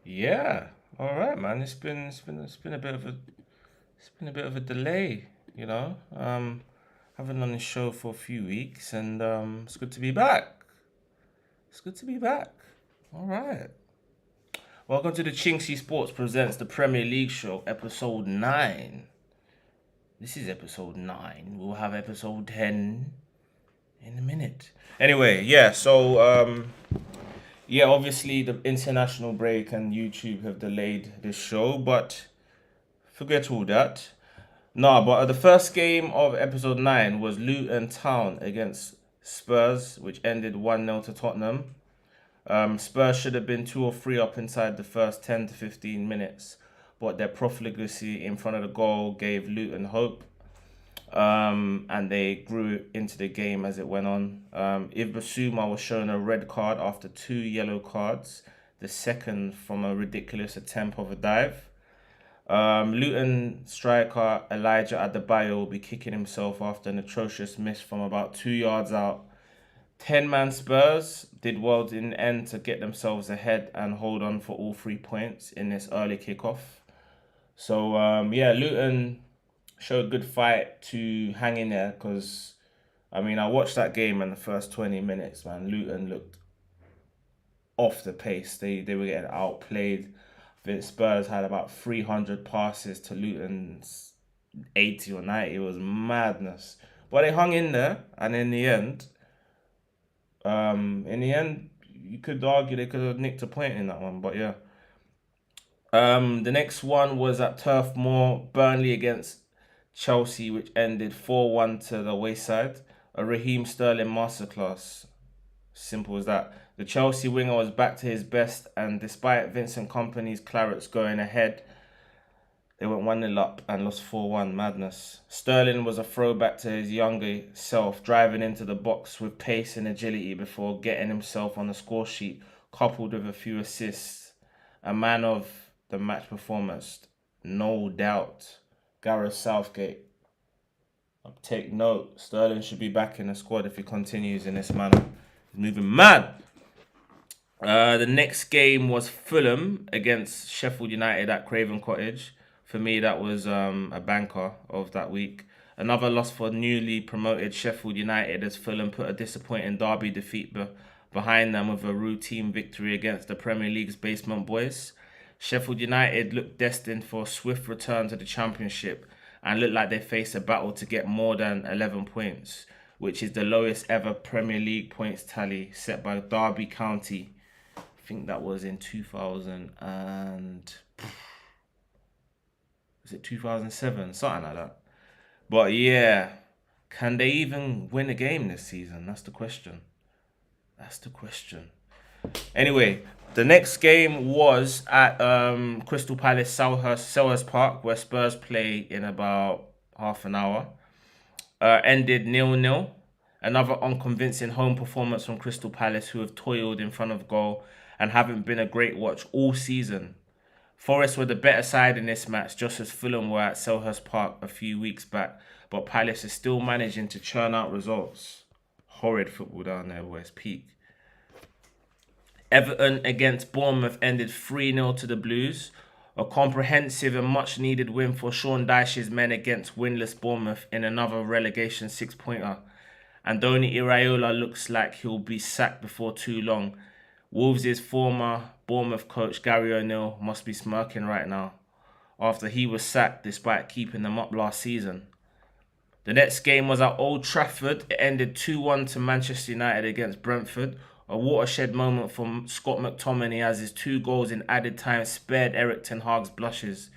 Yeah. All right, man. It's been a bit of a delay, you know. Haven't done this show for a few weeks, and it's good to be back. It's good to be back. All right. Welcome to the Chinksey Sports Presents the Premier League Show, episode 9. This is episode 9. We'll have episode 10 in a minute. Anyway, yeah, obviously the international break and YouTube have delayed this show, but forget all that. No, but the first game of episode 9 was Luton Town against Spurs, which ended 1-0 to Tottenham. Spurs should have been 2 or 3 up inside the first 10 to 15 minutes, but their profligacy in front of the goal gave Luton hope. And they grew into the game as it went on. Ibn Basuma was shown a red card after 2 yellow cards, the second from a ridiculous attempt of a dive. Luton striker Elijah Adebayo will be kicking himself after an atrocious miss from about 2 yards out. 10-man Spurs did well in the end to get themselves ahead and hold on for all 3 points in this early kickoff. So, Luton showed a good fight to hang in there because, I watched that game in the first 20 minutes, man. Luton looked off the pace. They were getting outplayed. I think Spurs had about 300 passes to Luton's 80 or 90. It was madness. But they hung in there, and in the end, you could argue they could have nicked a point in that one. But yeah. The next one was at Turf Moor, Burnley against Chelsea, which ended 4-1 to the wayside. A Raheem Sterling masterclass. Simple as that. The Chelsea winger was back to his best, and despite Vincent Kompany's Clarets going ahead, they went 1-0 up and lost 4-1. Madness. Sterling was a throwback to his younger self, driving into the box with pace and agility before getting himself on the score sheet, coupled with a few assists. A man of the match performance, no doubt. Gareth Southgate. Take note, Sterling should be back in the squad if he continues in this manner. He's moving mad. The next game was Fulham against Sheffield United at Craven Cottage. For me, that was a banker of that week. Another loss for newly promoted Sheffield United as Fulham put a disappointing derby defeat behind them with a routine victory against the Premier League's basement boys. Sheffield United looked destined for a swift return to the Championship and looked like they faced a battle to get more than 11 points, which is the lowest ever Premier League points tally set by Derby County. I think that was in 2000 and... Was it 2007? Something like that. But yeah, can they even win a game this season? That's the question. Anyway, the next game was at Crystal Palace Selhurst Park, where Spurs play in about half an hour. Ended 0-0. Another unconvincing home performance from Crystal Palace, who have toiled in front of goal and haven't been a great watch all season. Forest were the better side in this match, just as Fulham were at Selhurst Park a few weeks back, but Palace is still managing to churn out results. Horrid football down there, West Peak. Everton against Bournemouth ended 3-0 to the Blues. A comprehensive and much needed win for Sean Dyche's men against winless Bournemouth in another relegation 6-pointer. Andoni Iraola looks like he'll be sacked before too long. Wolves' former Bournemouth coach Gary O'Neill must be smirking right now after he was sacked despite keeping them up last season. The next game was at Old Trafford. It ended 2-1 to Manchester United against Brentford. A watershed moment from Scott McTominay as his 2 goals in added time spared Erik ten Hag's blushes.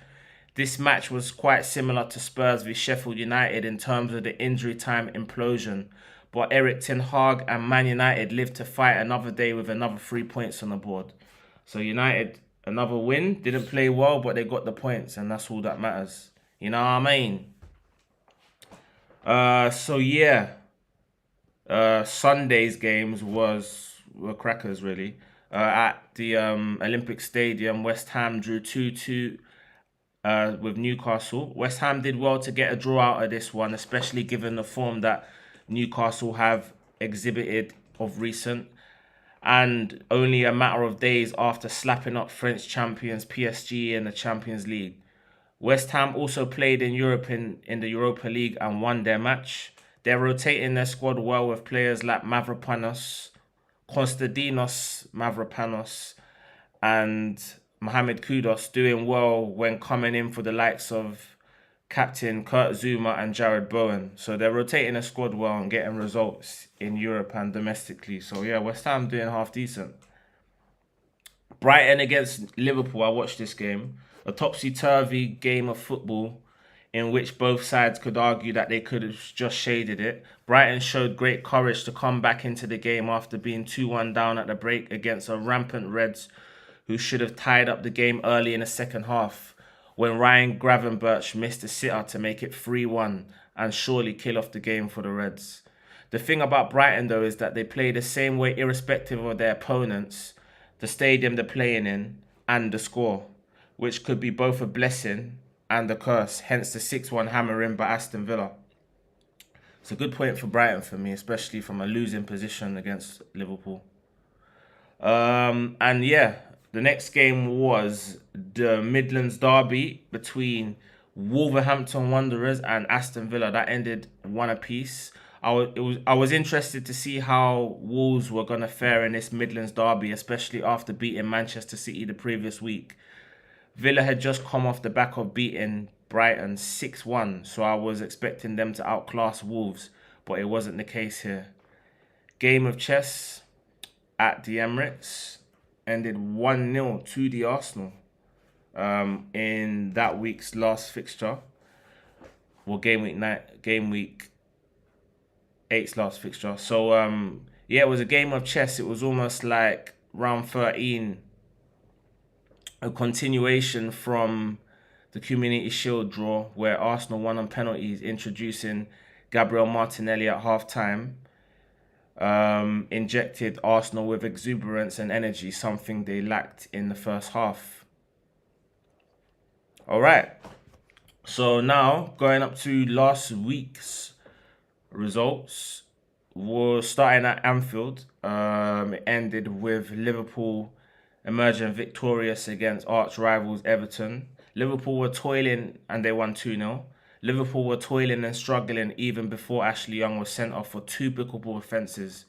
This match was quite similar to Spurs v Sheffield United in terms of the injury time implosion, but Erik ten Hag and Man United lived to fight another day with another 3 points on the board. So United, another win, didn't play well, but they got the points, and that's all that matters. You know what I mean? Sunday's games were crackers really. At the Olympic Stadium, West Ham drew 2-2 with Newcastle. West Ham did well to get a draw out of this one, especially given the form that Newcastle have exhibited of recent. and only a matter of days after slapping up French champions PSG in the Champions League. West Ham also played in Europe in the Europa League and won their match. They're rotating their squad well with players like Konstantinos Mavropanos, and Mohamed Kudus doing well when coming in for the likes of captain Kurt Zuma and Jared Bowen. So they're rotating the squad well and getting results in Europe and domestically. So yeah, West Ham doing half decent. Brighton against Liverpool, I watched this game. A topsy-turvy game of football in which both sides could argue that they could have just shaded it. Brighton showed great courage to come back into the game after being 2-1 down at the break against a rampant Reds who should have tied up the game early in the second half when Ryan Gravenberch missed a sitter to make it 3-1 and surely kill off the game for the Reds. The thing about Brighton though is that they play the same way irrespective of their opponents, the stadium they're playing in, and the score, which could be both a blessing and a curse, hence the 6-1 hammering by Aston Villa. It's a good point for Brighton for me, especially from a losing position against Liverpool. And yeah, the next game was the Midlands derby between Wolverhampton Wanderers and Aston Villa. That ended 1 apiece. I was interested to see how Wolves were going to fare in this Midlands derby, especially after beating Manchester City the previous week. Villa had just come off the back of beating Brighton 6-1, so I was expecting them to outclass Wolves, but it wasn't the case here. Game of chess at the Emirates ended 1-0 to the Arsenal in that week's last fixture. Well, game week 8's last fixture. So yeah, it was a game of chess. It was almost like round 13, a continuation from the Community Shield draw where Arsenal won on penalties, introducing Gabriel Martinelli at half-time. Injected Arsenal with exuberance and energy, something they lacked in the first half. All right. So now, going up to last week's results, we're starting at Anfield. It ended with Liverpool emerging victorious against arch rivals Everton. Liverpool were toiling and they won 2-0. Liverpool were toiling and struggling even before Ashley Young was sent off for 2 bookable offences.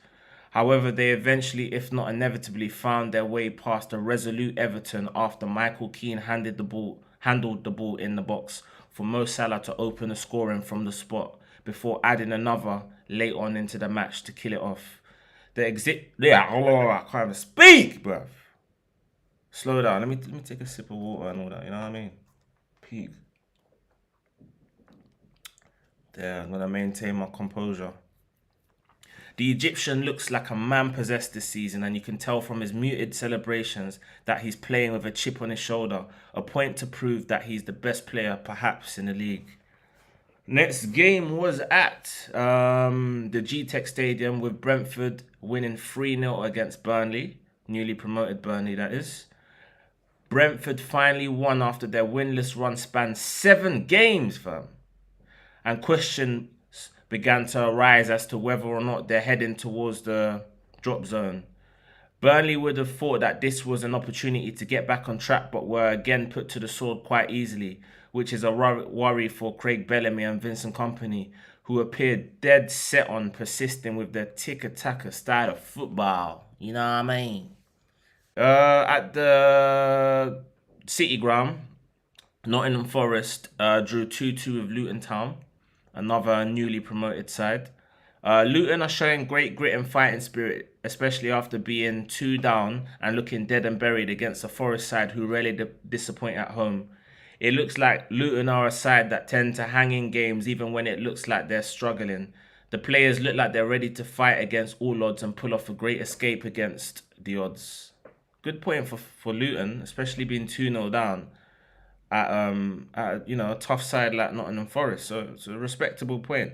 However, they eventually, if not inevitably, found their way past a resolute Everton after Michael Keane handled the ball in the box for Mo Salah to open the scoring from the spot before adding another late on into the match to kill it off. I can't even speak, bruv. Slow down. Let me take a sip of water and all that. You know what I mean? Peak. There, I'm gonna maintain my composure. The Egyptian looks like a man possessed this season, and you can tell from his muted celebrations that he's playing with a chip on his shoulder, a point to prove that he's the best player perhaps in the league. Next game was at the G-Tech Stadium with Brentford winning 3-0 against Burnley, newly promoted Burnley that is. Brentford finally won after their winless run spanned 7 games, fam. And questions began to arise as to whether or not they're heading towards the drop zone. Burnley would have thought that this was an opportunity to get back on track, but were again put to the sword quite easily, which is a worry for Craig Bellamy and Vincent Kompany, who appeared dead set on persisting with their tick-a-tacker style of football. You know what I mean? At the City Ground, Nottingham Forest drew 2-2 with Luton Town, another newly promoted side. Luton are showing great grit and fighting spirit, especially after being 2 down and looking dead and buried against a Forest side who rarely disappoint at home. It looks like Luton are a side that tend to hang in games even when it looks like they're struggling. The players look like they're ready to fight against all odds and pull off a great escape against the odds. Good point for Luton, especially being 2-0 down at a tough side like Nottingham Forest. So it's a respectable point.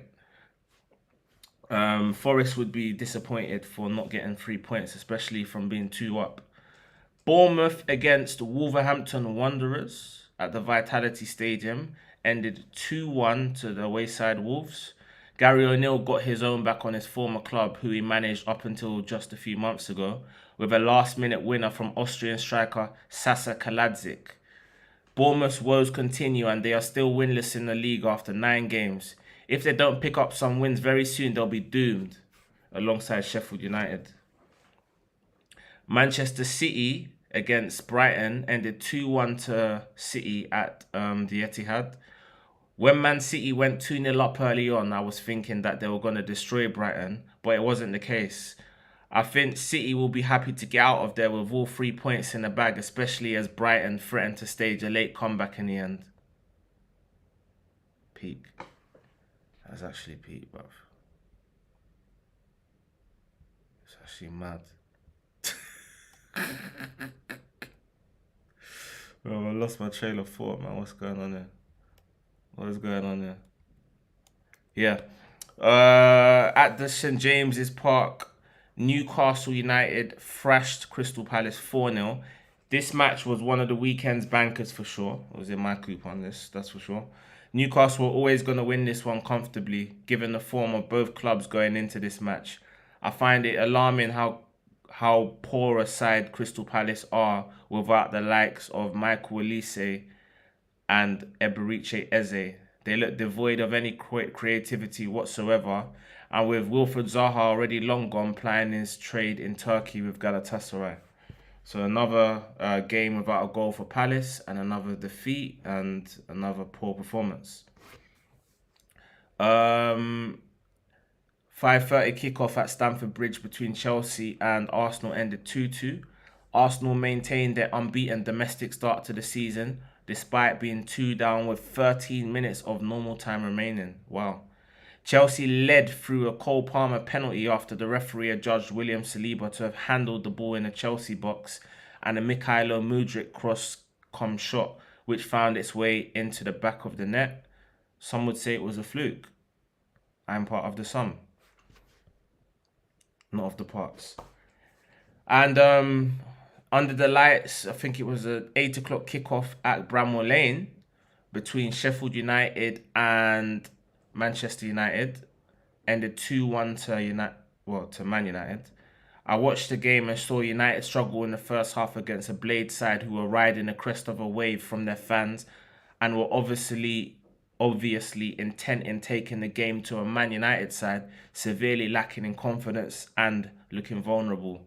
Forest would be disappointed for not getting 3 points, especially from being 2 up. Bournemouth against Wolverhampton Wanderers at the Vitality Stadium ended 2-1 to the Wayside Wolves. Gary O'Neill got his own back on his former club, who he managed up until just a few months ago, with a last-minute winner from Austrian striker Sasa Kaladzic. Bournemouth's woes continue and they are still winless in the league after 9 games. If they don't pick up some wins very soon, they'll be doomed, alongside Sheffield United. Manchester City against Brighton ended 2-1 to City at the Etihad. When Man City went 2-0 up early on, I was thinking that they were going to destroy Brighton, but it wasn't the case. I think City will be happy to get out of there with all 3 points in the bag, especially as Brighton threatened to stage a late comeback in the end. Peak. That's actually peak, bruv. It's actually mad. Bro, I lost my trail of thought, man. What's going on there? What is going on there? Yeah. At the St. James's Park, Newcastle United thrashed Crystal Palace 4-0. This match was one of the weekend's bankers for sure. It was in my coupon list, that's for sure. Newcastle were always going to win this one comfortably, given the form of both clubs going into this match. I find it alarming how poor a side Crystal Palace are without the likes of Michael Olise and Eberiche Eze. They look devoid of any creativity whatsoever, and with Wilfred Zaha already long gone plying his trade in Turkey with Galatasaray. So another game without a goal for Palace, and another defeat, and another poor performance. 5:30 kickoff at Stamford Bridge between Chelsea and Arsenal ended 2-2. Arsenal maintained their unbeaten domestic start to the season, despite being 2 down with 13 minutes of normal time remaining. Wow. Chelsea led through a Cole Palmer penalty after the referee adjudged William Saliba to have handled the ball in the Chelsea box, and a Mykhailo Mudryk cross-come shot, which found its way into the back of the net. Some would say it was a fluke. I'm part of the sum, not of the parts. And under the lights, I think it was an 8 o'clock kickoff at Bramwell Lane between Sheffield United and Manchester United, ended 2-1 to Man United. I watched the game and saw United struggle in the first half against a Blade side who were riding the crest of a wave from their fans and were obviously intent in taking the game to a Man United side severely lacking in confidence and looking vulnerable.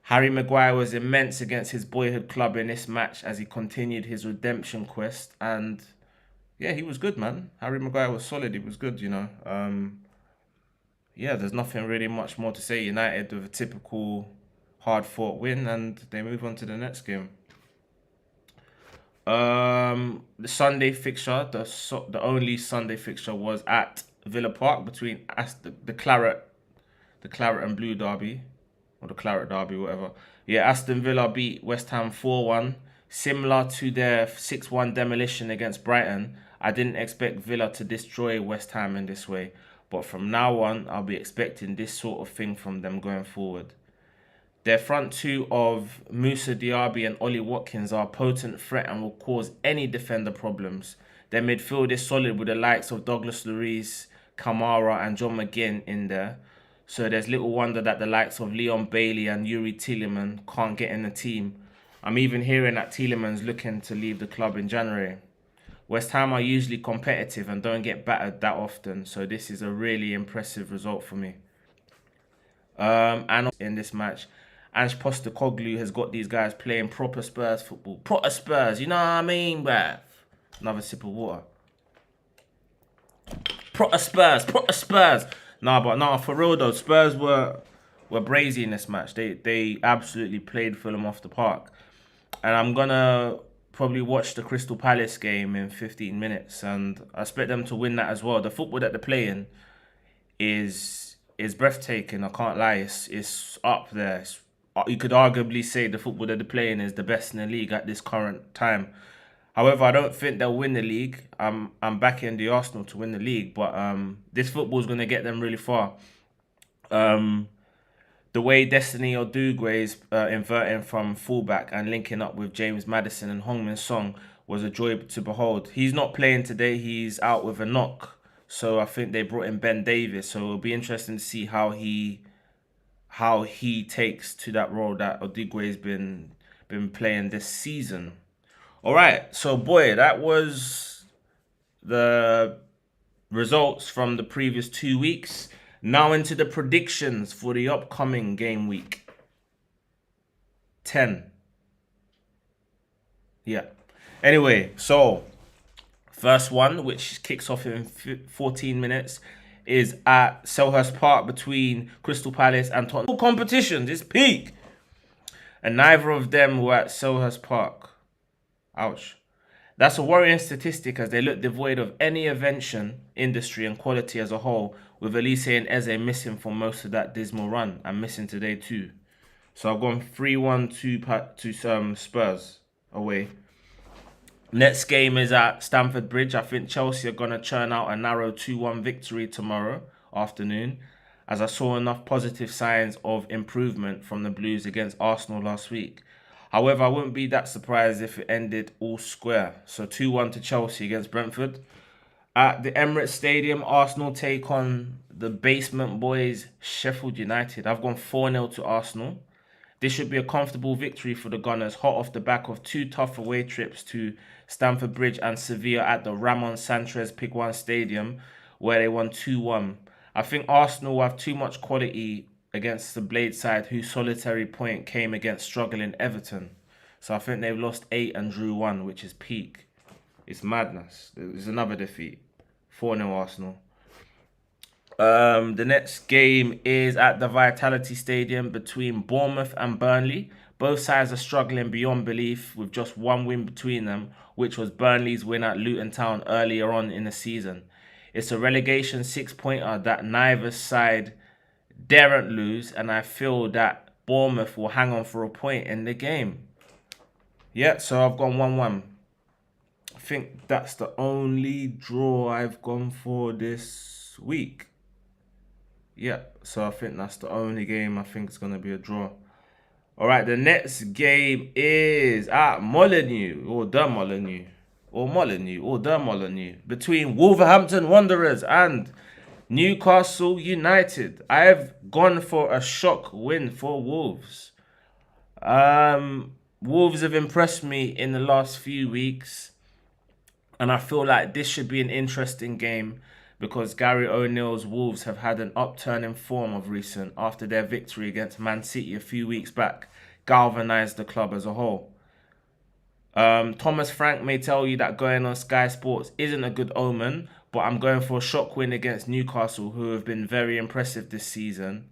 Harry Maguire was immense against his boyhood club in this match as he continued his redemption quest, and yeah, he was good, man. Harry Maguire was solid. He was good, you know. Yeah, there's nothing really much more to say. United with a typical hard-fought win, and they move on to the next game. The Sunday fixture, the only Sunday fixture, was at Villa Park between the Claret and Blue derby, or the Claret derby, whatever. Yeah, Aston Villa beat West Ham 4-1. Similar to their 6-1 demolition against Brighton, I didn't expect Villa to destroy West Ham in this way, but from now on, I'll be expecting this sort of thing from them going forward. Their front two of Moussa Diaby and Ollie Watkins are a potent threat and will cause any defender problems. Their midfield is solid with the likes of Douglas Luiz, Kamara and John McGinn in there, so there's little wonder that the likes of Leon Bailey and Yuri Tielemans can't get in the team. I'm even hearing that Tielemans looking to leave the club in January. West Ham are usually competitive and don't get battered that often, so this is a really impressive result for me. And in this match, Ange Postecoglou has got these guys playing proper Spurs football. Proper Spurs, you know what I mean, bruv? Another sip of water. Proper Spurs. Nah, for real though, Spurs were brazy in this match. They absolutely played Fulham off the park. And I'm gonna probably watch the Crystal Palace game in 15 minutes, and I expect them to win that as well. The football that they're playing is breathtaking. I can't lie. It's up there. You could arguably say the football that they're playing is the best in the league at this current time. However, I don't think they'll win the league. I'm backing the Arsenal to win the league, but this football is going to get them really far. The way Destiny Odugwe is inverting from fullback and linking up with James Maddison and Heung-min Son was a joy to behold. He's not playing today. He's out with a knock. So I think they brought in Ben Davis. So it'll be interesting to see how he takes to that role that Odigwe's been playing this season. All right, so boy, that was the results from the previous 2 weeks. Now into the predictions for the upcoming game week 10. Yeah. Anyway, so first one, which kicks off in 14 minutes, is at Selhurst Park between Crystal Palace and Tottenham. Competitions, it's peak. And neither of them were at Selhurst Park. Ouch. That's a worrying statistic as they look devoid of any invention, industry and quality as a whole, with Elise and Eze missing for most of that dismal run and missing today too. So I've gone 3-1 to Spurs away. Next game is at Stamford Bridge. I think Chelsea are going to churn out a narrow 2-1 victory tomorrow afternoon, as I saw enough positive signs of improvement from the Blues against Arsenal last week. However, I wouldn't be that surprised if it ended all square. So 2-1 to Chelsea against Brentford. At the Emirates Stadium, Arsenal take on the basement boys, Sheffield United. I've gone 4-0 to Arsenal. This should be a comfortable victory for the Gunners, hot off the back of 2 tough away trips to Stamford Bridge and Sevilla at the Ramon Sanchez Pizjuan Stadium, where they won 2-1. I think Arsenal will have too much quality against the Blade side, whose solitary point came against struggling Everton. So I think they've lost 8 and drew 1, which is peak. It's madness. There's another defeat. 4-0 Arsenal. The next game is at the Vitality Stadium between Bournemouth and Burnley. Both sides are struggling beyond belief with just one win between them, which was Burnley's win at Luton Town earlier on in the season. It's a relegation 6-pointer that neither side daren't lose, and I feel that Bournemouth will hang on for a point in the game. Yeah, so I've gone 1-1. I think that's the only draw I've gone for this week. Yeah, so I think that's the only game I think is going to be a draw. All right, the next game is at Molineux, or the Molineux, or Molineux, or the Molineux, between Wolverhampton Wanderers and Newcastle United. I've gone for a shock win for Wolves. Wolves have impressed me in the last few weeks, and I feel like this should be an interesting game because Gary O'Neill's Wolves have had an upturn in form of recent after their victory against Man City a few weeks back galvanised the club as a whole. Thomas Frank may tell you that going on Sky Sports isn't a good omen, but I'm going for a shock win against Newcastle, who have been very impressive this season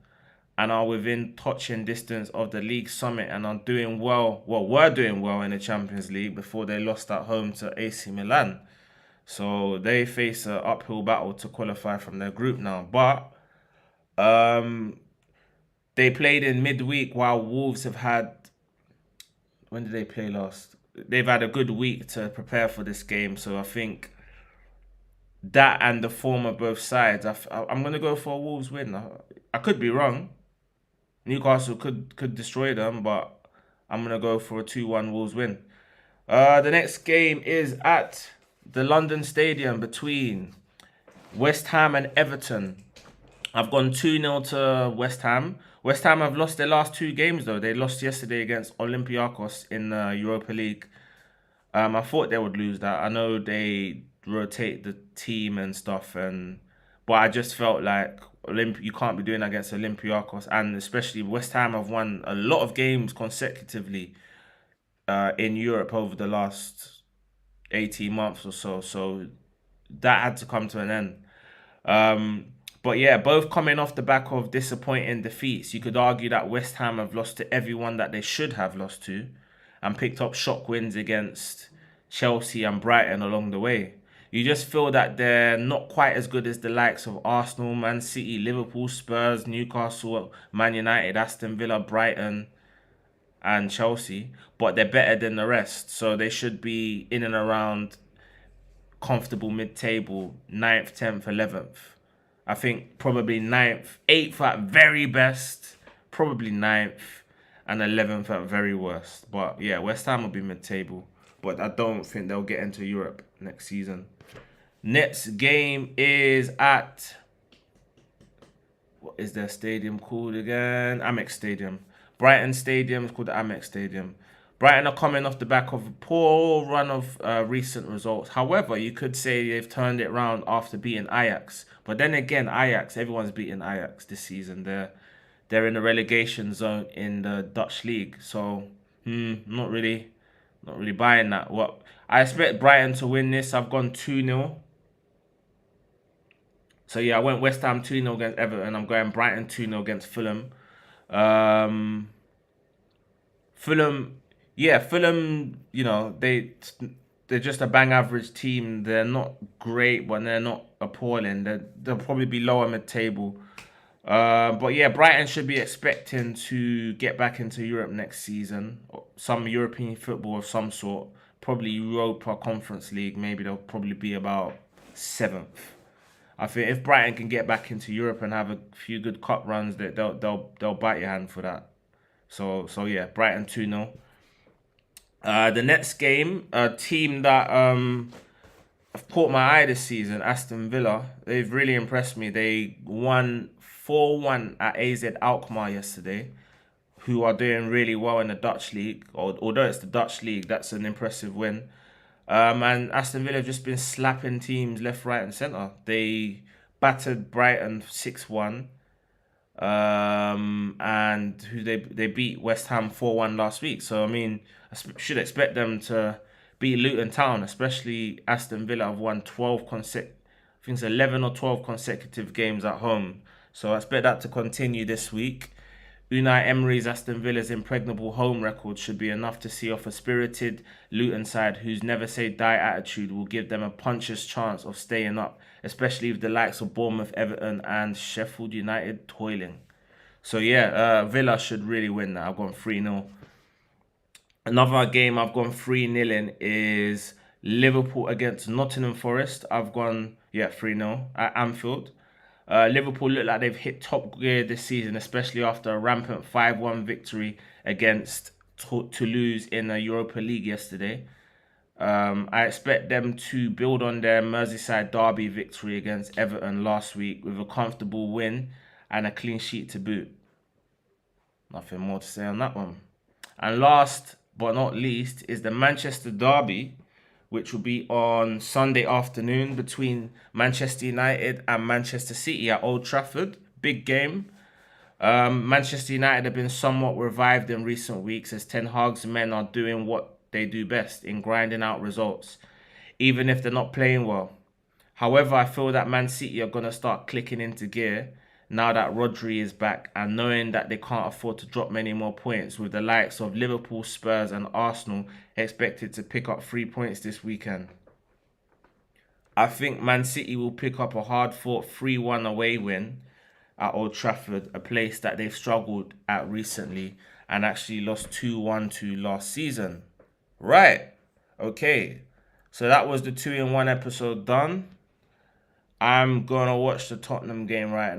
and are within touching distance of the league summit and are doing well, were doing well in the Champions League before they lost at home to AC Milan. So they face an uphill battle to qualify from their group now. But they played in midweek while Wolves have had... When did they play last? They've had a good week to prepare for this game. So I think that and the form of both sides, I'm going to go for a Wolves win. I could be wrong. Newcastle could destroy them, but I'm going to go for a 2-1 Wolves win. The next game is at the London Stadium between West Ham and Everton. I've gone 2-0 to West Ham. West Ham have lost their last 2 games though. They lost yesterday against Olympiacos in the Europa League. I thought they would lose that. I know they rotate the team and stuff, but I just felt like you can't be doing that against Olympiacos, and especially West Ham have won a lot of games consecutively in Europe over the last 18 months or so. So that had to come to an end. But yeah, both coming off the back of disappointing defeats. You could argue that West Ham have lost to everyone that they should have lost to and picked up shock wins against Chelsea and Brighton along the way. You just feel that they're not quite as good as the likes of Arsenal, Man City, Liverpool, Spurs, Newcastle, Man United, Aston Villa, Brighton and Chelsea, but they're better than the rest. So they should be in and around comfortable mid-table, 9th, 10th, 11th. I think probably 9th, 8th at very best, probably 9th, and 11th at very worst. But yeah, West Ham will be mid-table, but I don't think they'll get into Europe next season. Next game is at, what is their stadium called again? Amex Stadium. Brighton Stadium is called the Amex Stadium. Brighton are coming off the back of a poor run of recent results. However, you could say they've turned it around after beating Ajax. But then again, Ajax, everyone's beating Ajax this season. They're in the relegation zone in the Dutch league. So, not really buying that. What I expect Brighton to win this. I've gone 2-0. So yeah, I went West Ham 2-0 against Everton. I'm going Brighton 2-0 against Fulham. Um, Fulham, yeah, Fulham, they're just a bang average team. They're not great, but they're not appalling. They'll probably be lower mid table. But yeah, Brighton should be expecting to get back into Europe next season. Some European football of some sort. Probably Europa Conference League. Maybe they'll probably be about seventh. I think if Brighton can get back into Europe and have a few good cup runs, they'll bite your hand for that. So yeah, Brighton 2-0. The next game, a team that have caught my eye this season, Aston Villa. They've really impressed me. They won 4-1 at AZ Alkmaar yesterday, who are doing really well in the Dutch league. Although it's the Dutch league, that's an impressive win. And Aston Villa have just been slapping teams left, right, and centre. They battered Brighton 6-1. And who they beat West Ham 4-1 last week. So I mean, should expect them to beat Luton Town, especially Aston Villa have won I think it's 11 or 12 consecutive games at home. So I expect that to continue this week. Unai Emery's Aston Villa's impregnable home record should be enough to see off a spirited Luton side whose never say die attitude will give them a puncher's chance of staying up, especially with the likes of Bournemouth, Everton and Sheffield United toiling. So yeah, Villa should really win that. I've gone 3-0. Another game I've gone 3-0 in is Liverpool against Nottingham Forest. I've gone, 3-0 at Anfield. Liverpool look like they've hit top gear this season, especially after a rampant 5-1 victory against Toulouse in the Europa League yesterday. I expect them to build on their Merseyside derby victory against Everton last week with a comfortable win and a clean sheet to boot. Nothing more to say on that one. And last but not least is the Manchester derby, which will be on Sunday afternoon between Manchester United and Manchester City at Old Trafford. Big game. Manchester United have been somewhat revived in recent weeks as Ten Hag's men are doing what they do best in grinding out results, even if they're not playing well. However, I feel that Man City are going to start clicking into gear now that Rodri is back and knowing that they can't afford to drop many more points with the likes of Liverpool, Spurs and Arsenal expected to pick up 3 points this weekend. I think Man City will pick up a hard-fought 3-1 away win at Old Trafford, a place that they've struggled at recently and actually lost 2-1 to last season. Right, okay, so that was the 2-in-1 episode done. I'm going to watch the Tottenham game right now.